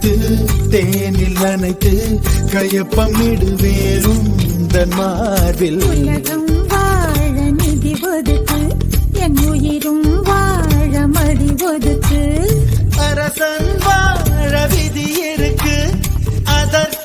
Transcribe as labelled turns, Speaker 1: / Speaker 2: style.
Speaker 1: அணைத்து தேனில் அணைத்து கையப்பம் இடுவேரும் தன் மார்பில்.
Speaker 2: உலகம் வாழ நிதி ஒதுக்கு, என் உயிரும் வாழ மடி ஒதுக்கு.
Speaker 1: அரசன் வாழ விதி இருக்கு, அதற்கு